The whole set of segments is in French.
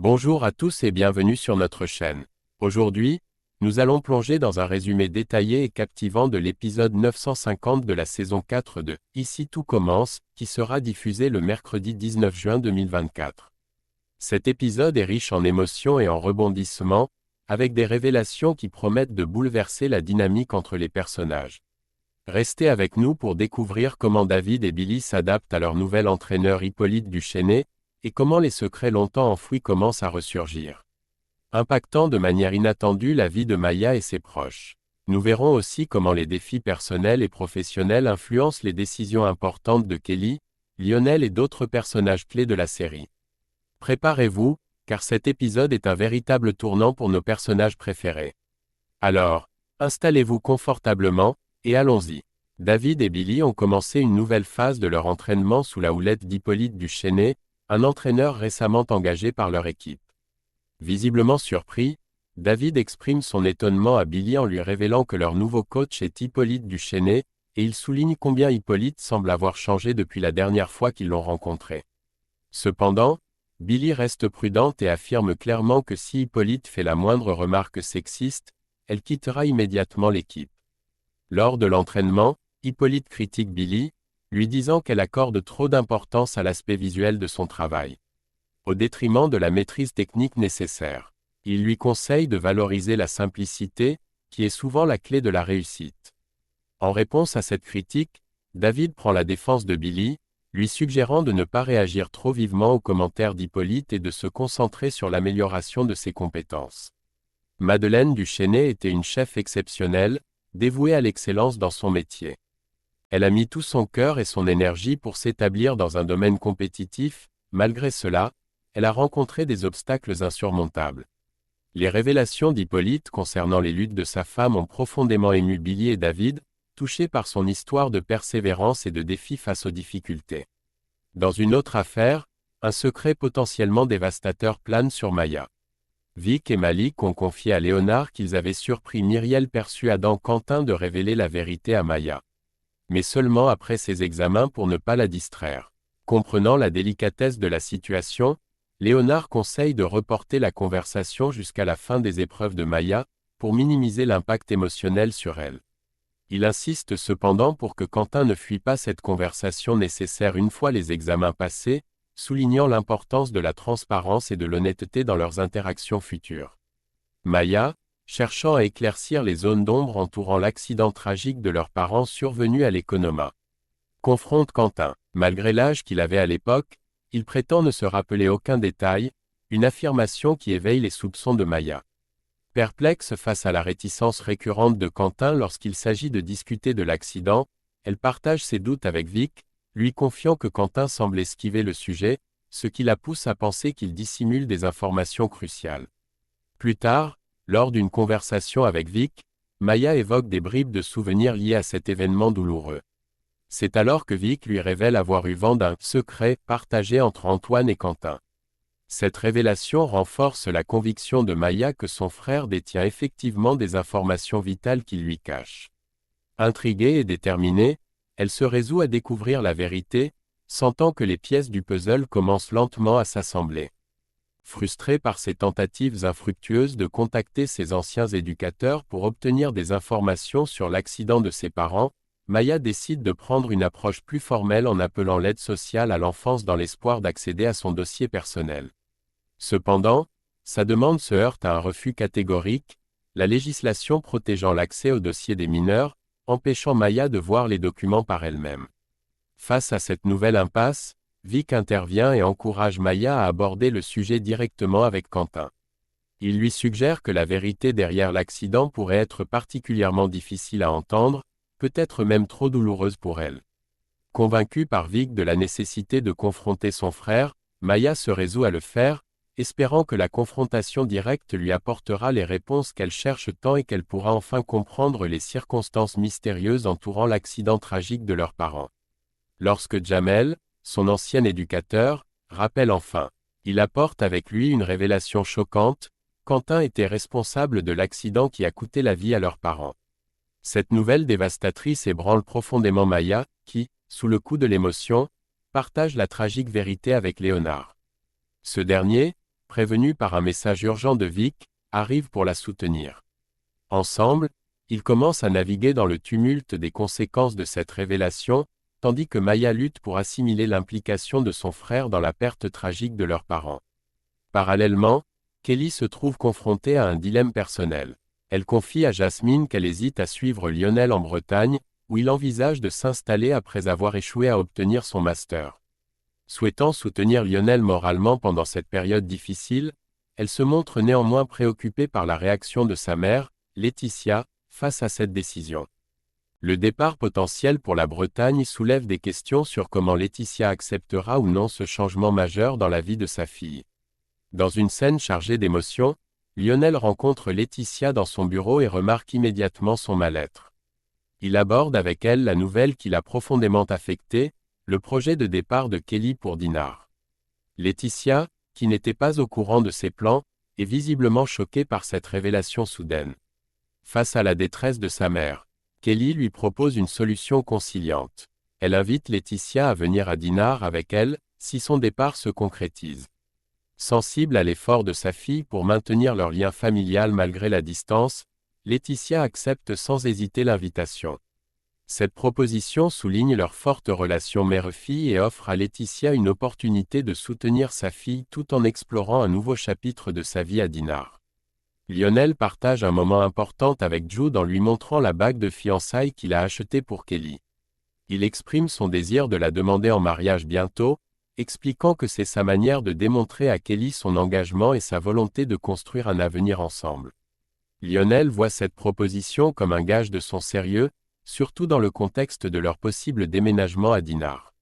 Bonjour à tous et bienvenue sur notre chaîne. Aujourd'hui, nous allons plonger dans un résumé détaillé et captivant de l'épisode 950 de la saison 4 de « Ici tout commence » qui sera diffusé le mercredi 19 juin 2024. Cet épisode est riche en émotions et en rebondissements, avec des révélations qui promettent de bouleverser la dynamique entre les personnages. Restez avec nous pour découvrir comment David et Billy s'adaptent à leur nouvel entraîneur Hippolyte Duchesnay, et comment les secrets longtemps enfouis commencent à ressurgir, impactant de manière inattendue la vie de Maya et ses proches. Nous verrons aussi comment les défis personnels et professionnels influencent les décisions importantes de Kelly, Lionel et d'autres personnages clés de la série. Préparez-vous, car cet épisode est un véritable tournant pour nos personnages préférés. Alors, installez-vous confortablement, et allons-y. David et Billy ont commencé une nouvelle phase de leur entraînement sous la houlette d'Hippolyte Duchesnay, un entraîneur récemment engagé par leur équipe. Visiblement surpris, David exprime son étonnement à Billy en lui révélant que leur nouveau coach est Hippolyte Duchesnay, et il souligne combien Hippolyte semble avoir changé depuis la dernière fois qu'ils l'ont rencontré. Cependant, Billy reste prudente et affirme clairement que si Hippolyte fait la moindre remarque sexiste, elle quittera immédiatement l'équipe. Lors de l'entraînement, Hippolyte critique Billy, lui disant qu'elle accorde trop d'importance à l'aspect visuel de son travail, au détriment de la maîtrise technique nécessaire. Il lui conseille de valoriser la simplicité, qui est souvent la clé de la réussite. En réponse à cette critique, David prend la défense de Billy, lui suggérant de ne pas réagir trop vivement aux commentaires d'Hippolyte et de se concentrer sur l'amélioration de ses compétences. Madeleine Duchesnay était une chef exceptionnelle, dévouée à l'excellence dans son métier. Elle a mis tout son cœur et son énergie pour s'établir dans un domaine compétitif, malgré cela, elle a rencontré des obstacles insurmontables. Les révélations d'Hippolyte concernant les luttes de sa femme ont profondément ému Billy et David, touchés par son histoire de persévérance et de défi face aux difficultés. Dans une autre affaire, un secret potentiellement dévastateur plane sur Maya. Vic et Malik ont confié à Léonard qu'ils avaient surpris Myriel persuadant Quentin de révéler la vérité à Maya, mais seulement après ses examens pour ne pas la distraire. Comprenant la délicatesse de la situation, Léonard conseille de reporter la conversation jusqu'à la fin des épreuves de Maya, pour minimiser l'impact émotionnel sur elle. Il insiste cependant pour que Quentin ne fuit pas cette conversation nécessaire une fois les examens passés, soulignant l'importance de la transparence et de l'honnêteté dans leurs interactions futures. Maya, cherchant à éclaircir les zones d'ombre entourant l'accident tragique de leurs parents survenu à l'Economa, confronte Quentin. Malgré l'âge qu'il avait à l'époque, il prétend ne se rappeler aucun détail, une affirmation qui éveille les soupçons de Maya. Perplexe face à la réticence récurrente de Quentin lorsqu'il s'agit de discuter de l'accident, elle partage ses doutes avec Vic, lui confiant que Quentin semble esquiver le sujet, ce qui la pousse à penser qu'il dissimule des informations cruciales. Plus tard, lors d'une conversation avec Vic, Maya évoque des bribes de souvenirs liés à cet événement douloureux. C'est alors que Vic lui révèle avoir eu vent d'un « secret » partagé entre Antoine et Quentin. Cette révélation renforce la conviction de Maya que son frère détient effectivement des informations vitales qu'il lui cache. Intriguée et déterminée, elle se résout à découvrir la vérité, sentant que les pièces du puzzle commencent lentement à s'assembler. Frustrée par ses tentatives infructueuses de contacter ses anciens éducateurs pour obtenir des informations sur l'accident de ses parents, Maya décide de prendre une approche plus formelle en appelant l'aide sociale à l'enfance dans l'espoir d'accéder à son dossier personnel. Cependant, sa demande se heurte à un refus catégorique, la législation protégeant l'accès au dossier des mineurs, empêchant Maya de voir les documents par elle-même. Face à cette nouvelle impasse, Vic intervient et encourage Maya à aborder le sujet directement avec Quentin. Il lui suggère que la vérité derrière l'accident pourrait être particulièrement difficile à entendre, peut-être même trop douloureuse pour elle. Convaincue par Vic de la nécessité de confronter son frère, Maya se résout à le faire, espérant que la confrontation directe lui apportera les réponses qu'elle cherche tant et qu'elle pourra enfin comprendre les circonstances mystérieuses entourant l'accident tragique de leurs parents. Lorsque Jamel, son ancien éducateur, rappelle enfin, il apporte avec lui une révélation choquante, Quentin était responsable de l'accident qui a coûté la vie à leurs parents. Cette nouvelle dévastatrice ébranle profondément Maya, qui, sous le coup de l'émotion, partage la tragique vérité avec Léonard. Ce dernier, prévenu par un message urgent de Vic, arrive pour la soutenir. Ensemble, ils commencent à naviguer dans le tumulte des conséquences de cette révélation, tandis que Maya lutte pour assimiler l'implication de son frère dans la perte tragique de leurs parents. Parallèlement, Kelly se trouve confrontée à un dilemme personnel. Elle confie à Jasmine qu'elle hésite à suivre Lionel en Bretagne, où il envisage de s'installer après avoir échoué à obtenir son master. Souhaitant soutenir Lionel moralement pendant cette période difficile, elle se montre néanmoins préoccupée par la réaction de sa mère, Laetitia, face à cette décision. Le départ potentiel pour la Bretagne soulève des questions sur comment Laetitia acceptera ou non ce changement majeur dans la vie de sa fille. Dans une scène chargée d'émotions, Lionel rencontre Laetitia dans son bureau et remarque immédiatement son mal-être. Il aborde avec elle la nouvelle qui l'a profondément affecté, le projet de départ de Kelly pour Dinard. Laetitia, qui n'était pas au courant de ses plans, est visiblement choquée par cette révélation soudaine. Face à la détresse de sa mère, Kelly lui propose une solution conciliante. Elle invite Laetitia à venir à Dinard avec elle, si son départ se concrétise. Sensible à l'effort de sa fille pour maintenir leur lien familial malgré la distance, Laetitia accepte sans hésiter l'invitation. Cette proposition souligne leur forte relation mère-fille et offre à Laetitia une opportunité de soutenir sa fille tout en explorant un nouveau chapitre de sa vie à Dinard. Lionel partage un moment important avec Jude en lui montrant la bague de fiançailles qu'il a achetée pour Kelly. Il exprime son désir de la demander en mariage bientôt, expliquant que c'est sa manière de démontrer à Kelly son engagement et sa volonté de construire un avenir ensemble. Lionel voit cette proposition comme un gage de son sérieux, surtout dans le contexte de leur possible déménagement à Dinard.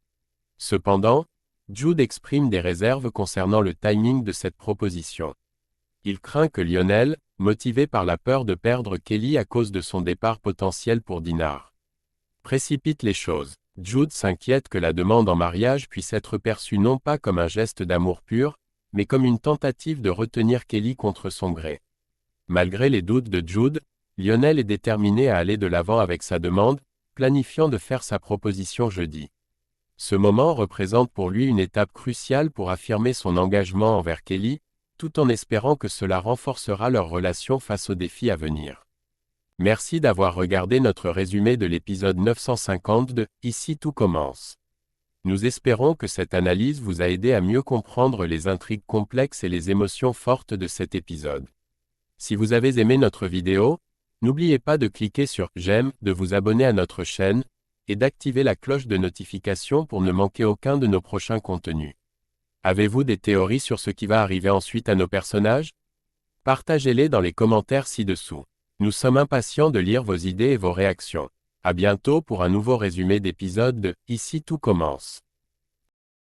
Cependant, Jude exprime des réserves concernant le timing de cette proposition. Il craint que Lionel, motivé par la peur de perdre Kelly à cause de son départ potentiel pour Dinard, précipite les choses. Jude s'inquiète que la demande en mariage puisse être perçue non pas comme un geste d'amour pur, mais comme une tentative de retenir Kelly contre son gré. Malgré les doutes de Jude, Lionel est déterminé à aller de l'avant avec sa demande, planifiant de faire sa proposition jeudi. Ce moment représente pour lui une étape cruciale pour affirmer son engagement envers Kelly, tout en espérant que cela renforcera leur relation face aux défis à venir. Merci d'avoir regardé notre résumé de l'épisode 950 de « Ici tout commence ». Nous espérons que cette analyse vous a aidé à mieux comprendre les intrigues complexes et les émotions fortes de cet épisode. Si vous avez aimé notre vidéo, n'oubliez pas de cliquer sur « J'aime », de vous abonner à notre chaîne, et d'activer la cloche de notification pour ne manquer aucun de nos prochains contenus. Avez-vous des théories sur ce qui va arriver ensuite à nos personnages? Partagez-les dans les commentaires ci-dessous. Nous sommes impatients de lire vos idées et vos réactions. À bientôt pour un nouveau résumé d'épisode de « Ici tout commence ».